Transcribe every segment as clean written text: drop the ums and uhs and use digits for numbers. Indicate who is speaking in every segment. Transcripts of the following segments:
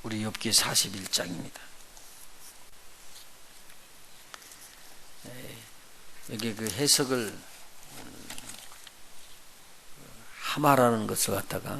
Speaker 1: 우리 욥기 41장입니다. 여기 그 해석을 하마라는 것을 갖다가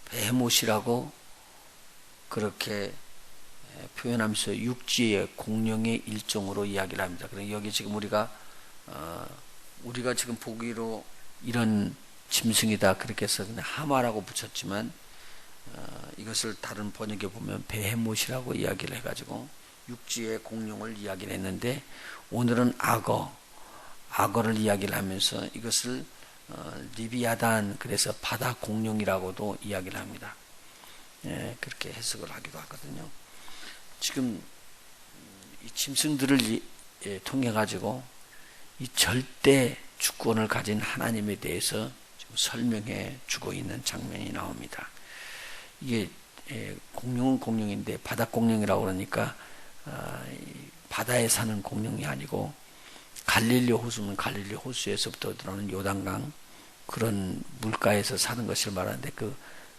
Speaker 1: 베헤못이라고 그렇게 표현하면서 육지의 공룡의 일종으로 이야기를 합니다. 그래서 여기 지금 우리가 지금 보기로 이런 짐승이다 그렇게 해서 그냥 하마라고 붙였지만 이것을 다른 번역에 보면 베헤못이라고 이야기를 해가지고 육지의 공룡을 이야기를 했는데, 오늘은 악어를 이야기를 하면서 이것을 리비아단, 그래서 바다 공룡이라고도 이야기를 합니다. 그렇게 해석을 하기도 하거든요. 지금 이 짐승들을 통해 가지고 이 절대 주권을 가진 하나님에 대해서 지금 설명해 주고 있는 장면이 나옵니다. 이게 공룡은 공룡인데 바다 공룡이라고 그러니까 바다에 사는 공룡이 아니고 갈릴리 호수는 갈릴리 호수에서부터 들어오는 요단강 그런 물가에서 사는 것을 말하는데, 그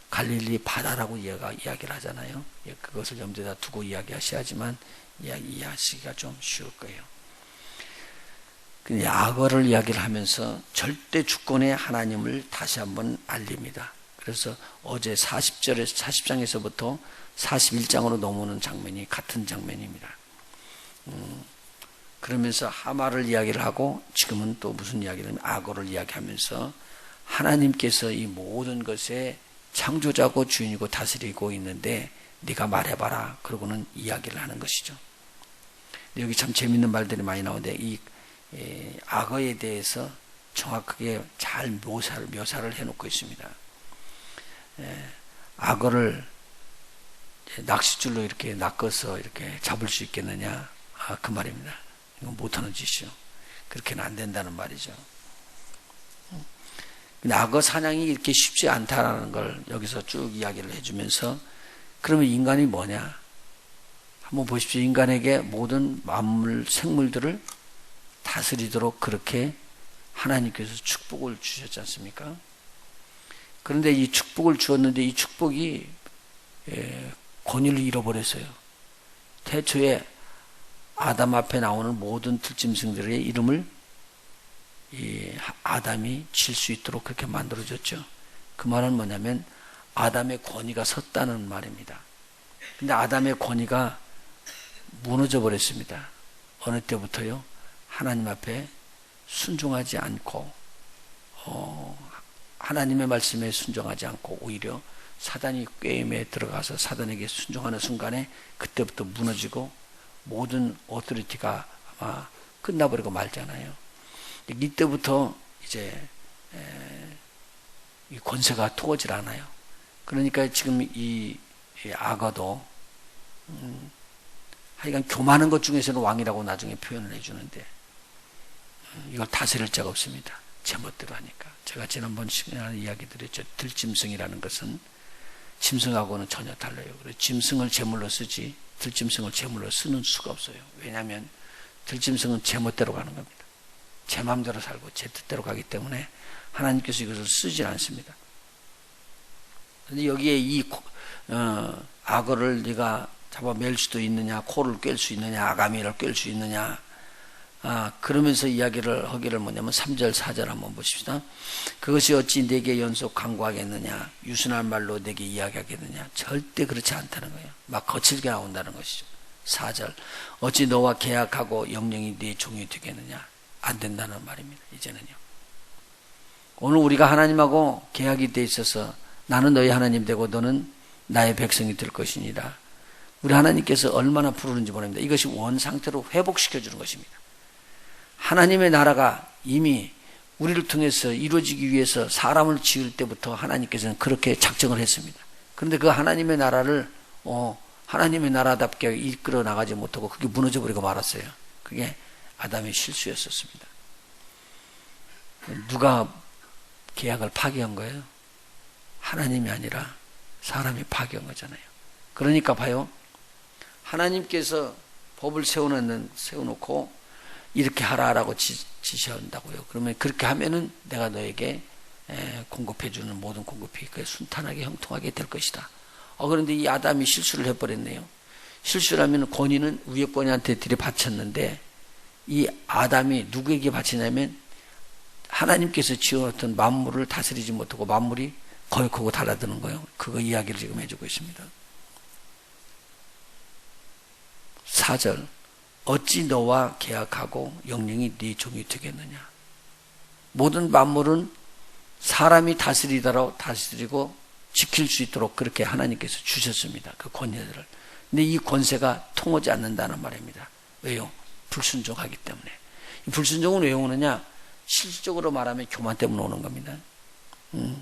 Speaker 1: 갈릴리 바다라고 이야기를 하잖아요. 그것을 염두에다 두고 이야기하셔야지만 이해하시기가 좀 쉬울 거예요. 악어를 이야기를 하면서 절대 주권의 하나님을 다시 한번 알립니다. 그래서 어제 40장에서부터 41장으로 넘어오는 장면이 같은 장면입니다. 그러면서 하마를 이야기를 하고 지금은 또 무슨 이야기를 하면 악어를 이야기하면서 하나님께서 이 모든 것의 창조자고 주인이고 다스리고 있는데 네가 말해봐라, 그러고는 이야기를 하는 것이죠. 여기 참 재밌는 말들이 많이 나오는데 이 악어에 대해서 정확하게 잘 묘사를 해놓고 있습니다. 악어를 낚싯줄로 이렇게 낚아서 이렇게 잡을 수 있겠느냐? 그 말입니다. 이건 못하는 짓이요. 그렇게는 안 된다는 말이죠. 근데 악어 사냥이 이렇게 쉽지 않다라는 걸 여기서 쭉 이야기를 해주면서, 그러면 인간이 뭐냐? 한번 보십시오. 인간에게 모든 만물, 생물들을 다스리도록 그렇게 하나님께서 축복을 주셨지 않습니까? 그런데 이 축복을 주었는데 이 축복이 권위를 잃어버렸어요. 태초에 아담 앞에 나오는 모든 들짐승들의 이름을 이 아담이 질 수 있도록 그렇게 만들어졌죠. 그 말은 뭐냐면 아담의 권위가 섰다는 말입니다. 근데 아담의 권위가 무너져 버렸습니다. 어느 때부터요? 하나님 앞에 순종하지 않고 하나님의 말씀에 순종하지 않고 오히려 사단이 꾀임에 들어가서 사단에게 순종하는 순간에 그때부터 무너지고 모든 오토리티가 아마 끝나버리고 말잖아요. 이때부터 이제 이 권세가 통하질 않아요. 그러니까 지금 이 악어도 하여간 교만한 것 중에서는 왕이라고 나중에 표현을 해주는데 이걸 다스릴 자가 없습니다. 제멋대로 하니까. 제가 지난번 시간에 이야기 드렸죠. 들짐승이라는 것은 짐승하고는 전혀 달라요. 그래서 짐승을 제물로 쓰지 들짐승을 제물로 쓰는 수가 없어요. 왜냐하면 들짐승은 제멋대로 가는 겁니다. 제 마음대로 살고 제 뜻대로 가기 때문에 하나님께서 이것을 쓰질 않습니다. 그런데 여기에 이 악어를 네가 잡아맬 수도 있느냐, 코를 꿰 수 있느냐, 아가미를 꿰 수 있느냐, 그러면서 이야기를 하기를 뭐냐면 3절 4절 한번 보십시다. 그것이 어찌 내게 연속 강구하겠느냐, 유순한 말로 내게 이야기하겠느냐. 절대 그렇지 않다는 거예요. 막 거칠게 나온다는 것이죠. 4절 어찌 너와 계약하고 영영이 네 종이 되겠느냐. 안 된다는 말입니다. 이제는요. 오늘 우리가 하나님하고 계약이 돼 있어서 나는 너희 하나님 되고 너는 나의 백성이 될 것이니라. 우리 하나님께서 얼마나 부르는지 모릅니다. 이것이 원 상태로 회복시켜 주는 것입니다. 하나님의 나라가 이미 우리를 통해서 이루어지기 위해서 사람을 지을 때부터 하나님께서는 그렇게 작정을 했습니다. 그런데 그 하나님의 나라를 하나님의 나라답게 이끌어 나가지 못하고 그게 무너져 버리고 말았어요. 그게 아담의 실수였었습니다. 누가 계약을 파기한 거예요? 하나님이 아니라 사람이 파기한 거잖아요. 그러니까 봐요. 하나님께서 법을 세워놓고 이렇게 하라라고 지시한다고요. 그러면 그렇게 하면은 내가 너에게 공급해주는 모든 공급이 순탄하게 형통하게 될 것이다. 그런데 이 아담이 실수를 해버렸네요. 실수를 하면 권위는 위에 권위한테 들이바쳤는데 이 아담이 누구에게 바치냐면 하나님께서 지어놓던 만물을 다스리지 못하고 만물이 거역하고 달아드는 거예요. 그거 이야기를 지금 해주고 있습니다. 4절 어찌 너와 계약하고 영영이 네 종이 되겠느냐. 모든 만물은 사람이 다스리고 지킬 수 있도록 그렇게 하나님께서 주셨습니다. 그 권세들을. 근데 이 권세가 통하지 않는다는 말입니다. 왜요? 불순종하기 때문에. 이 불순종은 왜 오느냐? 실질적으로 말하면 교만 때문에 오는 겁니다.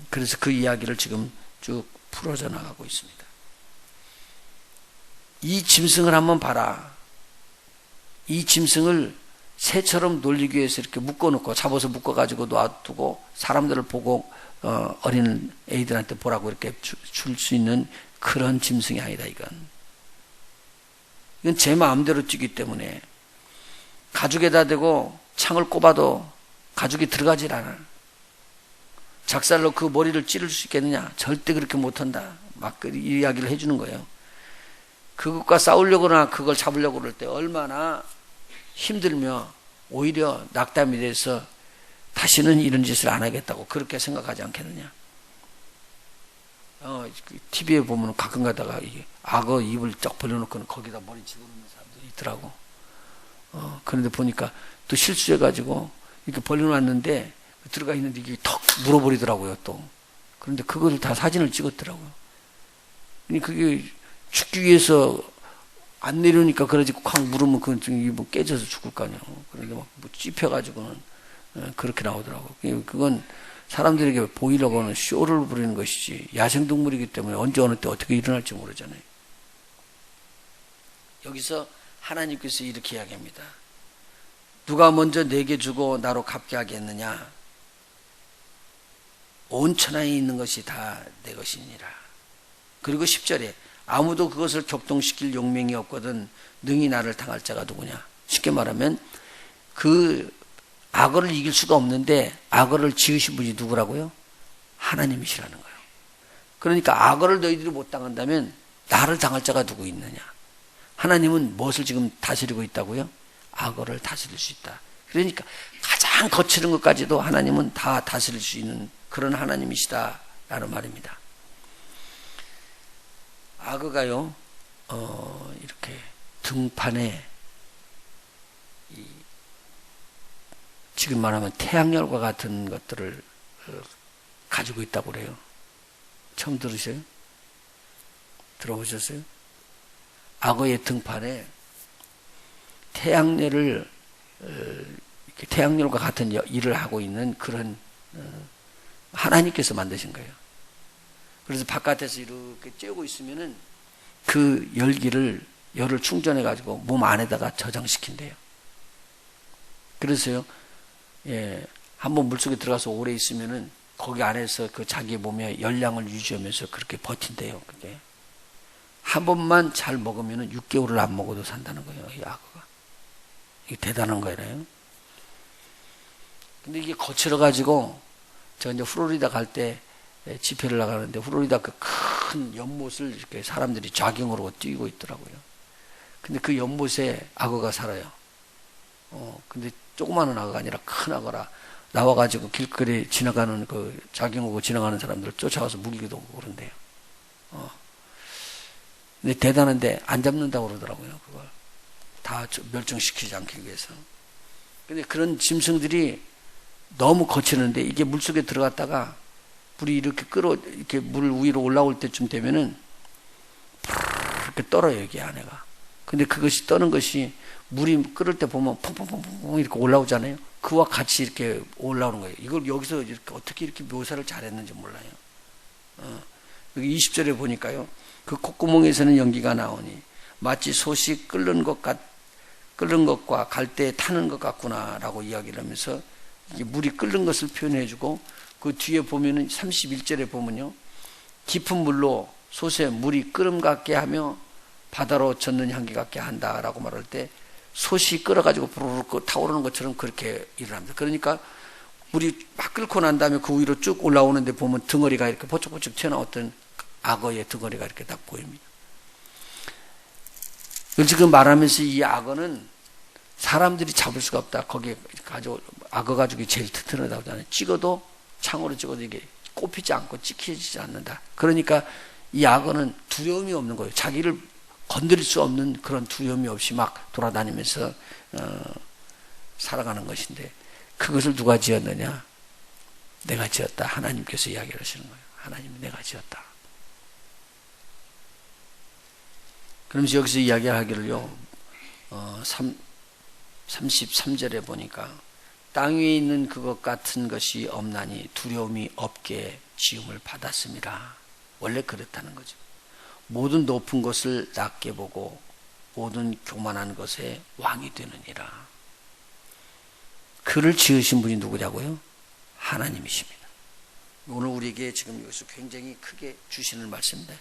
Speaker 1: 그래서 그 이야기를 지금 쭉 풀어져 나가고 있습니다. 이 짐승을 한번 봐라. 이 짐승을 새처럼 놀리기 위해서 이렇게 묶어놓고 잡아서 묶어가지고 놔두고 사람들을 보고 어린 애들한테 보라고 이렇게 줄 수 있는 그런 짐승이 아니다. 이건 제 마음대로 뛰기 때문에 가죽에다 대고 창을 꼽아도 가죽이 들어가질 않아. 작살로 그 머리를 찌를 수 있겠느냐? 절대 그렇게 못한다. 막 이 이야기를 해주는 거예요. 그것과 싸우려거나 그걸 잡으려고 그럴 때 얼마나 힘들며 오히려 낙담이 돼서 다시는 이런 짓을 안 하겠다고 그렇게 생각하지 않겠느냐. TV에 보면 가끔 가다가 악어 입을 쩍 벌려놓고는 거기다 머리 집어넣는 사람들이 있더라고. 그런데 보니까 또 실수해가지고 이렇게 벌려놨는데 들어가 있는데 이게 턱 물어버리더라고요, 또. 그런데 그걸 다 사진을 찍었더라고요. 그게 죽기 위해서 안 내려오니까 그러지 콱 물으면 그건 뭐 깨져서 죽을 거 아니에요. 그러니까 막 뭐 찝혀가지고는 그렇게 나오더라고요. 그건 사람들에게 보이려고 하는 쇼를 부리는 것이지 야생동물이기 때문에 언제 어느 때 어떻게 일어날지 모르잖아요. 여기서 하나님께서 이렇게 이야기합니다. 누가 먼저 내게 주고 나로 갚게 하겠느냐. 온 천하에 있는 것이 다 내 것이니라. 그리고 10절에 아무도 그것을 격동시킬 용맹이 없거든 능히 나를 당할 자가 누구냐. 쉽게 말하면 그 악어를 이길 수가 없는데 악어를 지으신 분이 누구라고요? 하나님이시라는 거예요. 그러니까 악어를 너희들이 못 당한다면 나를 당할 자가 누구 있느냐. 하나님은 무엇을 지금 다스리고 있다고요? 악어를 다스릴 수 있다. 그러니까 가장 거칠은 것까지도 하나님은 다 다스릴 수 있는 그런 하나님이시다라는 말입니다. 악어가요, 이렇게 등판에 지금 말하면 태양열과 같은 것들을 가지고 있다고 그래요. 처음 들으세요? 들어보셨어요? 악어의 등판에 태양열을 태양열과 같은 일을 하고 있는 그런 하나님께서 만드신 거예요. 그래서 바깥에서 이렇게 쬐고 있으면은 그 열을 충전해 가지고 몸 안에다가 저장시킨대요. 그래서요, 한번 물속에 들어가서 오래 있으면은 거기 안에서 그 자기 몸의 열량을 유지하면서 그렇게 버틴대요. 그게 한 번만 잘 먹으면은 6개월을 안 먹어도 산다는 거예요. 이 악어가. 이게 대단한 거예요. 근데 이게 거칠어 가지고 제가 이제 플로리다 갈 때 집회를 나가는데 플로리다 그 큰 연못을 이렇게 사람들이 자경으로 뛰고 있더라고요. 근데 그 연못에 악어가 살아요. 근데 조그마한 악어가 아니라 큰 악어라 나와가지고 길거리 지나가는 그 자경하고 지나가는 사람들을 쫓아가서 물기도 하고 그런데요. 근데 대단한데 안 잡는다고 그러더라고요. 그걸 다 멸종시키지 않기 위해서. 근데 그런 짐승들이 너무 거치는데 이게 물속에 들어갔다가 물이 이렇게 이렇게 물 위로 올라올 때쯤 되면은 이렇게 떨어요, 여기 안에가. 근데 그것이 떠는 것이 물이 끓을 때 보면 퐁퐁퐁퐁 이렇게 올라오잖아요. 그와 같이 이렇게 올라오는 거예요. 이걸 여기서 이렇게 어떻게 이렇게 묘사를 잘했는지 몰라요. 여기 20절에 보니까요. 그 콧구멍에서는 연기가 나오니 마치 솥이 끓는 것과 갈대에 타는 것 같구나라고 이야기를 하면서 이게 물이 끓는 것을 표현해주고 그 뒤에 보면은 31절에 보면요. 깊은 물로 솥에 물이 끓음 같게 하며 바다로 젓는 향기 같게 한다라고 말할 때 솥이 끓어가지고 부르르 타오르는 것처럼 그렇게 일을 합니다. 그러니까 물이 막 끓고 난 다음에 그 위로 쭉 올라오는데 보면 덩어리가 이렇게 포쩍포쩍 튀어나왔던 악어의 덩어리가 이렇게 딱 보입니다. 지금 말하면서 이 악어는 사람들이 잡을 수가 없다. 거기에 악어 가죽이 제일 튼튼하다고 하잖아요. 찍어도, 창으로 찍어도 이게 꼽히지 않고 찍히지 않는다. 그러니까 이 악어는 두려움이 없는 거예요. 자기를 건드릴 수 없는 그런 두려움이 없이 막 돌아다니면서 살아가는 것인데, 그것을 누가 지었느냐? 내가 지었다. 하나님께서 이야기를 하시는 거예요. 하나님이 내가 지었다. 그러면서 여기서 이야기하기를요, 33절에 보니까 땅 위에 있는 그것 같은 것이 없나니 두려움이 없게 지음을 받았습니다. 원래 그렇다는 거죠. 모든 높은 것을 낮게 보고 모든 교만한 것에 왕이 되느니라. 그를 지으신 분이 누구냐고요? 하나님이십니다. 오늘 우리에게 지금 여기서 굉장히 크게 주시는 말씀인데,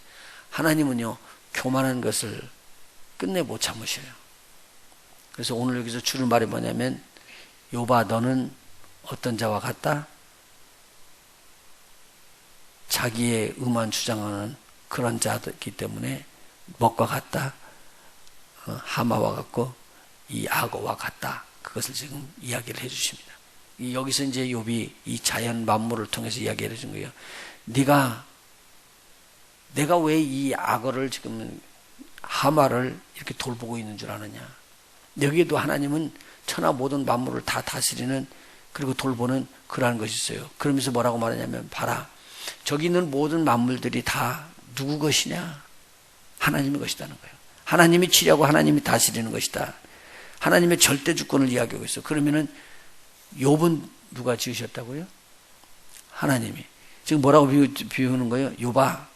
Speaker 1: 하나님은요, 교만한 것을 끝내 못 참으셔요. 그래서 오늘 여기서 주는 말이 뭐냐면, 욥아, 너는 어떤 자와 같다? 자기의 의만 주장하는 그런 자이기 때문에 먹과 같다. 하마와 같고 이 악어와 같다. 그것을 지금 이야기를 해 주십니다. 여기서 이제 욥이 이 자연 만물을 통해서 이야기를 해 준 거예요. 내가 왜 이 악어를 지금 하마를 이렇게 돌보고 있는 줄 아느냐? 여기에도 하나님은 천하 모든 만물을 다 다스리는, 그리고 돌보는 그러한 것이 있어요. 그러면서 뭐라고 말하냐면, 봐라, 저기 있는 모든 만물들이 다 누구 것이냐? 하나님의 것이라는 거예요. 하나님이 치려고 하나님이 다스리는 것이다. 하나님의 절대 주권을 이야기하고 있어. 그러면은 욥은 누가 지으셨다고요? 하나님이. 지금 뭐라고 비유하는 거예요? 욥아,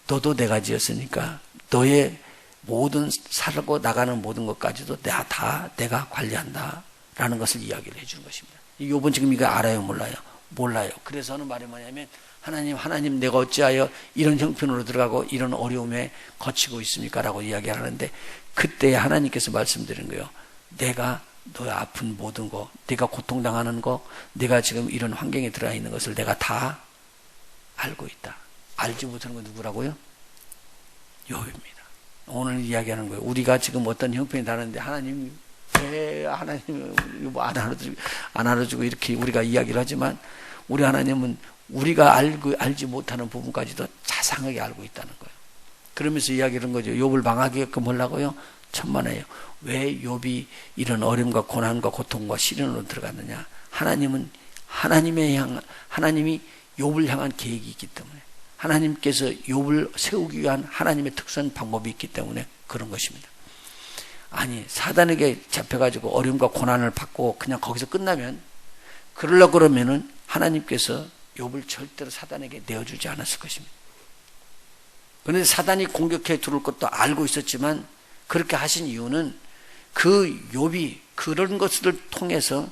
Speaker 1: 너도 내가 지었으니까 너의 모든 살고 나가는 모든 것까지도 다 내가 관리한다 라는 것을 이야기를 해주는 것입니다. 욥은 지금 이거 알아요? 몰라요? 몰라요. 그래서 하는 말이 뭐냐면, 하나님 내가 어찌하여 이런 형편으로 들어가고 이런 어려움에 거치고 있습니까? 라고 이야기를 하는데, 그때 하나님께서 말씀드린 거예요. 내가 너의 아픈 모든 거, 네가 고통당하는 거, 네가 지금 이런 환경에 들어가 있는 것을 내가 다 알고 있다. 알지 못하는 건 누구라고요? 욥입니다. 오늘 이야기하는 거예요. 우리가 지금 어떤 형편이 다른데 하나님 왜 하나님 안 알아주고 이렇게 우리가 이야기를 하지만, 우리 하나님은 우리가 알지 못하는 부분까지도 자상하게 알고 있다는 거예요. 그러면서 이야기를 한 거죠. 욥을 망하게끔 하려고요? 천만에요. 왜 욥이 이런 어려움과 고난과 고통과 시련으로 들어갔느냐? 하나님이 욥을 향한 계획이 있기 때문에, 하나님께서 욥을 세우기 위한 하나님의 특수한 방법이 있기 때문에 그런 것입니다. 아니, 사단에게 잡혀가지고 어려움과 고난을 받고 그냥 거기서 끝나면, 그러려고 그러면은 하나님께서 욥을 절대로 사단에게 내어주지 않았을 것입니다. 그런데 사단이 공격해 들어올 것도 알고 있었지만, 그렇게 하신 이유는 그 욥이 그런 것을 통해서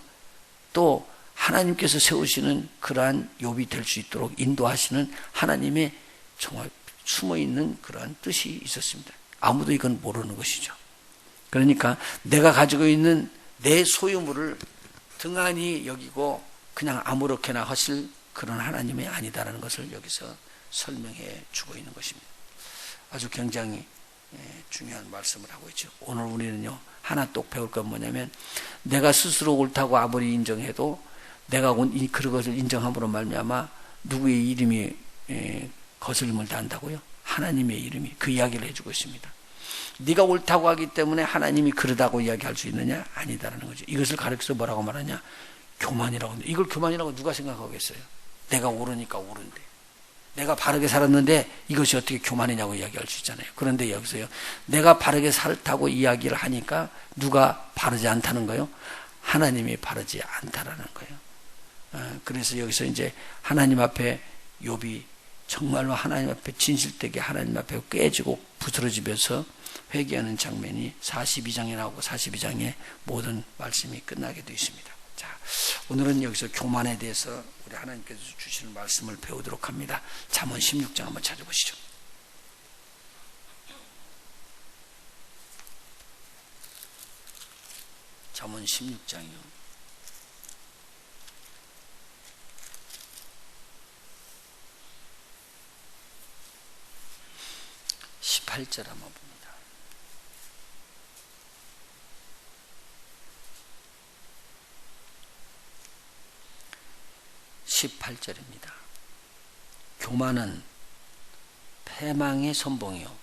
Speaker 1: 또 하나님께서 세우시는 그러한 욥이 될 수 있도록 인도하시는 하나님의 정말 숨어있는 그러한 뜻이 있었습니다. 아무도 이건 모르는 것이죠. 그러니까 내가 가지고 있는 내 소유물을 등한히 여기고 그냥 아무렇게나 하실 그런 하나님이 아니다라는 것을 여기서 설명해 주고 있는 것입니다. 아주 굉장히 중요한 말씀을 하고 있죠. 오늘 우리는요, 하나 또 배울 건 뭐냐면, 내가 스스로 옳다고 아무리 인정해도 내가 그것을 인정함으로 말미암아 누구의 이름이 거슬림을 당한다고요? 하나님의 이름이. 그 이야기를 해주고 있습니다. 네가 옳다고 하기 때문에 하나님이 그러다고 이야기할 수 있느냐? 아니다라는 거죠. 이것을 가르쳐서 뭐라고 말하냐? 교만이라고 하는데, 이걸 교만이라고 누가 생각하겠어요? 내가 옳으니까 옳은데, 내가 바르게 살았는데 이것이 어떻게 교만이냐고 이야기할 수 있잖아요. 그런데 여기서요, 내가 바르게 살다고 이야기를 하니까 누가 바르지 않다는 거예요? 하나님이 바르지 않다라는 거예요. 그래서 여기서 이제 하나님 앞에 욥이 정말로 하나님 앞에 진실되게 하나님 앞에 깨지고 부스러지면서 회개하는 장면이 42장에 나오고 42장에 모든 말씀이 끝나게 되어 있습니다. 자, 오늘은 여기서 교만에 대해서 우리 하나님께서 주시는 말씀을 배우도록 합니다. 잠언 16장 한번 찾아보시죠. 잠언 16장이요. 18절 한번 봅니다. 18절입니다. 교만은 패망의 선봉이요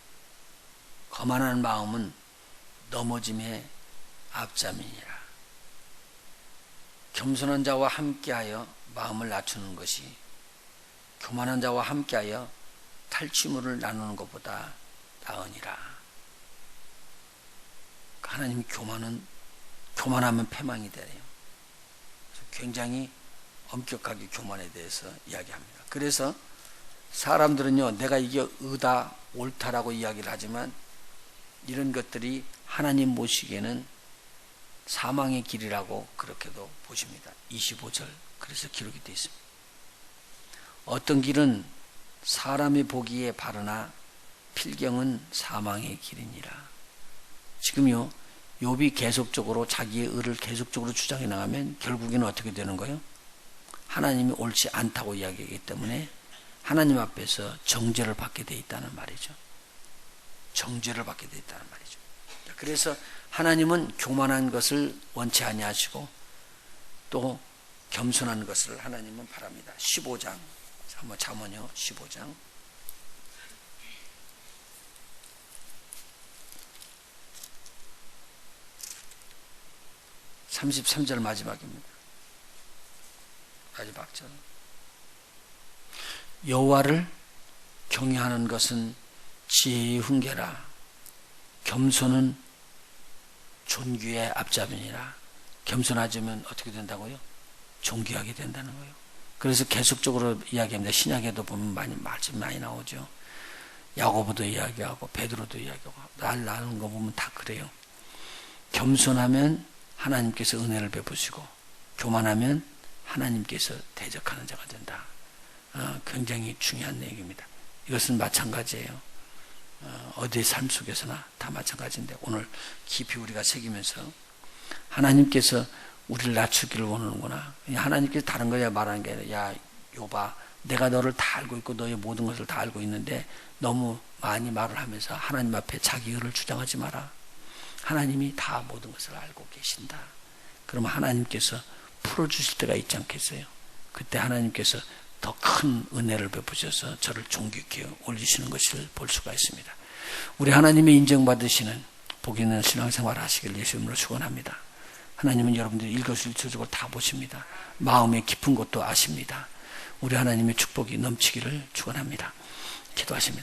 Speaker 1: 거만한 마음은 넘어짐의 앞잠이니라. 겸손한 자와 함께하여 마음을 낮추는 것이 교만한 자와 함께하여 탈취물을 나누는 것보다 나으니라. 하나님 교만하면 패망이 되네요. 굉장히 엄격하게 교만에 대해서 이야기합니다. 그래서 사람들은요, 내가 이게 의다, 옳다라고 이야기를 하지만 이런 것들이 하나님 보시기에는 사망의 길이라고 그렇게도 보십니다. 25절 그래서 기록이 되어 있습니다. 어떤 길은 사람이 보기에 바르나 필경은 사망의 길이니라. 지금요, 욥이 계속적으로 자기의 의를 계속적으로 주장해 나가면 결국에는 어떻게 되는 거예요? 하나님이 옳지 않다고 이야기하기 때문에 하나님 앞에서 정죄를 받게 돼 있다는 말이죠. 정죄를 받게 돼 있다는 말이죠. 그래서 하나님은 교만한 것을 원치 아니하시고 또 겸손한 것을 하나님은 바랍니다. 15장 한번 잠언요 15장 33절 마지막입니다. 마지막 절. 여호와를 경외하는 것은 지혜의 훈계라. 겸손은 존귀의 앞잡이니라. 겸손하지면 어떻게 된다고요? 존귀하게 된다는 거예요. 그래서 계속적으로 이야기합니다. 신약에도 보면 말씀 많이 나오죠. 야고보도 이야기하고 베드로도 이야기하고 나누는 거 보면 다 그래요. 겸손하면 하나님께서 은혜를 베푸시고 교만하면 하나님께서 대적하는 자가 된다. 굉장히 중요한 얘기입니다. 이것은 마찬가지예요. 어디의 삶 속에서나 다 마찬가지인데 오늘 깊이 우리가 새기면서 하나님께서 우리를 낮추기를 원하는구나. 하나님께서 다른 거야 말하는 게 아니라 야 욥아 내가 너를 다 알고 있고 너의 모든 것을 다 알고 있는데 너무 많이 말을 하면서 하나님 앞에 자기 의를 주장하지 마라. 하나님이 다 모든 것을 알고 계신다. 그러면 하나님께서 풀어주실 때가 있지 않겠어요? 그때 하나님께서 더 큰 은혜를 베푸셔서 저를 존귀케 올리시는 것을 볼 수가 있습니다. 우리 하나님의 인정받으시는 복 있는 신앙생활 하시길 예수님으로 축원합니다. 하나님은 여러분들이 일거수일투족을 다 보십니다. 마음의 깊은 것도 아십니다. 우리 하나님의 축복이 넘치기를 축원합니다. 기도하십니다.